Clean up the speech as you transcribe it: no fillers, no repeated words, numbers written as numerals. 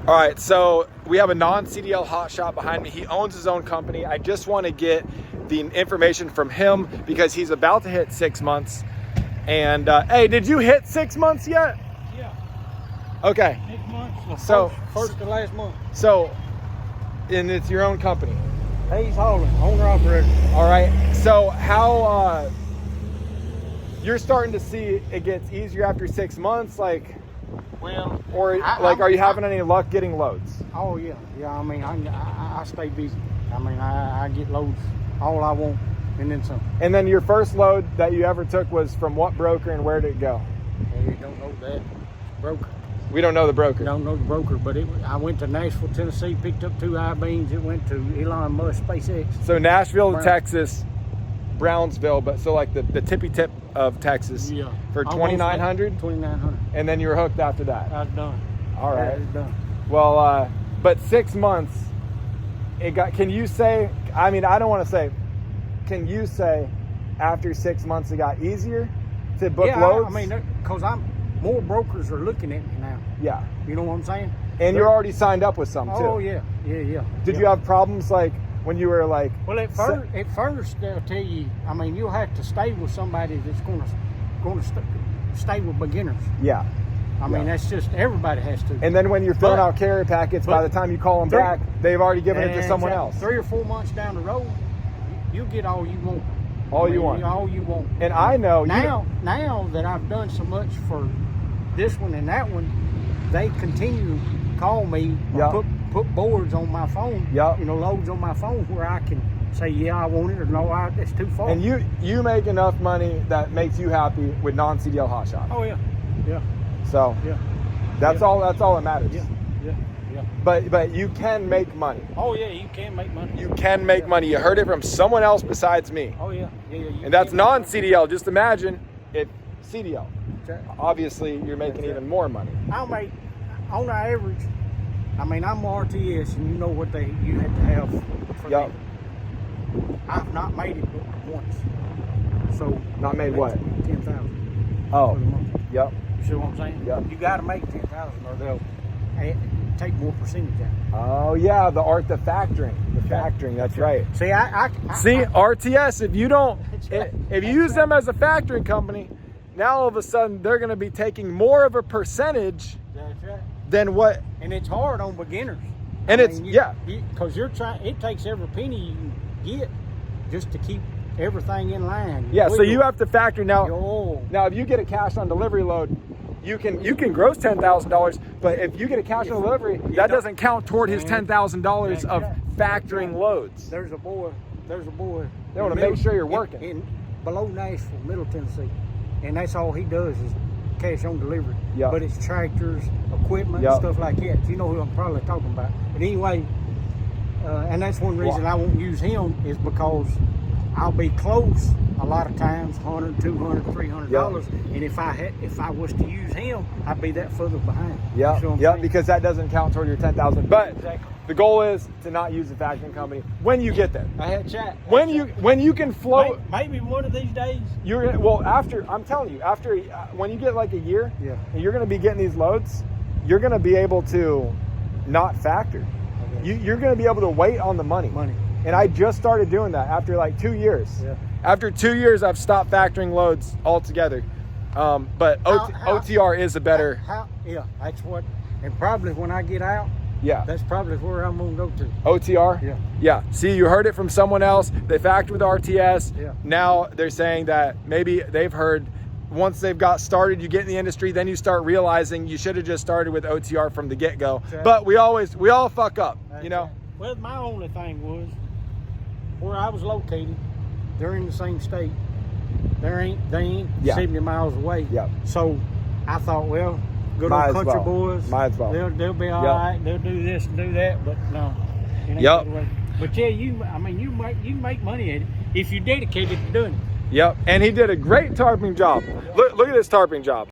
All right, so we have a Non CDL Hotshot behind me. He owns his own company. I just want to get the information from him because he's about to hit 6 months. And hey, did you hit 6 months yet? Yeah. Okay. 6 months. So first to last month. So, and it's your own company. He's hauling, owner operator. All right. So how you're starting to see it gets easier after 6 months, like? Well, or are you having any luck getting loads? Oh yeah, yeah. I mean, I stay busy. I mean, I get loads all I want, and then some. And then your first load that you ever took was from what broker and where did it go? You don't know that broker. We don't know the broker. Don't know the broker, but I went to Nashville, Tennessee, picked up 2 I-beams. It went to Elon Musk, SpaceX. So Nashville, Texas, Brownsville, but so like the tippy tip of Texas. Yeah. For 2,900. 2,900. And then you were hooked after that. I was done. All right. I was done. Well, but 6 months. It got. Can you say? I mean, I don't want to say. Can you say after 6 months it got easier to book loads? I mean, because more brokers are looking at me now. Yeah. You know what I'm saying? And you're already signed up with some too. Oh yeah, yeah. Did you have problems like when you were like? Well, at first they'll tell you. I mean, you'll have to stay with somebody that's going to stay with beginners. Yeah. I mean, that's just everybody has to. And then when you're filling out carrier packets, by the time you call them back, they've already given it to someone else. 3 or 4 months down the road, you get all you want. All you want. All you want. And I know now that I've done so much for this one and that one, they continue to call me, put boards on my phone, loads on my phone where I can say, yeah, I want it, or no, it's too far. And you make enough money that makes you happy with Non CDL Hotshot. Oh yeah, yeah. So that's all that matters. Yeah. But you can make money. Oh yeah, you can make money. You can make money. You heard it from someone else besides me. Oh yeah. And that's Non CDL. Just imagine if CDL. Obviously, you're making even more money. I'll make, on the average, I mean, I'm RTS, and you know what you have to have for them. I've not made it but once. So not made what? 10,000. Oh. For the month. Yep. You see what I'm saying? Yep. You got to make 10,000, or they'll take more percentage out. Oh yeah, the factoring. The factoring. That's right. See, RTS. If you don't, if you use them as a factoring company, now all of a sudden they're going to be taking more of a percentage than what. And it's hard on beginners. And because you're trying. It takes every penny you can get just to keep everything in line. Yeah, so you have to factor now. Yo. Now, if you get a cash on delivery load, you can gross $10,000. But if you get a cash on delivery, that doesn't count toward his $10,000 of factoring loads. There's a boy. They want to make sure you're working. In below Nashville, Middle Tennessee, and that's all he does is cash on delivery. Yep. But it's tractors, equipment, stuff like that. You know who I'm probably talking about. But anyway, and that's one reason I won't use him is because I'll be close a lot of times, $100, $200, $300, and if I was to use him, I'd be that further behind. Yeah, because that doesn't count toward your $10,000. But the goal is to not use a factoring company when you get there. I had chat. When you can float. Maybe one of these days. I'm telling you, after when you get like a year, and you're going to be getting these loads, you're going to be able to not factor. Okay. You're going to be able to wait on the money. And I just started doing that after like 2 years. Yeah. After 2 years, I've stopped factoring loads altogether. But OTR is a better. That's what. And probably when I get out, that's probably where I'm going to go to. OTR? Yeah. See, you heard it from someone else. They factor with RTS. Yeah. Now they're saying that maybe they've heard once they've got started, you get in the industry, then you start realizing you should have just started with OTR from the get-go. Exactly. But we all fuck up, you know? Well, my only thing was where I was located, they're in the same state. They ain't 70 miles away. Yeah. So I thought, well, good old country boys. Might as well. They'll be all right. They'll do this and do that, but no. Yep. But yeah, you make money at it if you're dedicated to doing it. Yep. And he did a great tarping job. Look at this tarping job.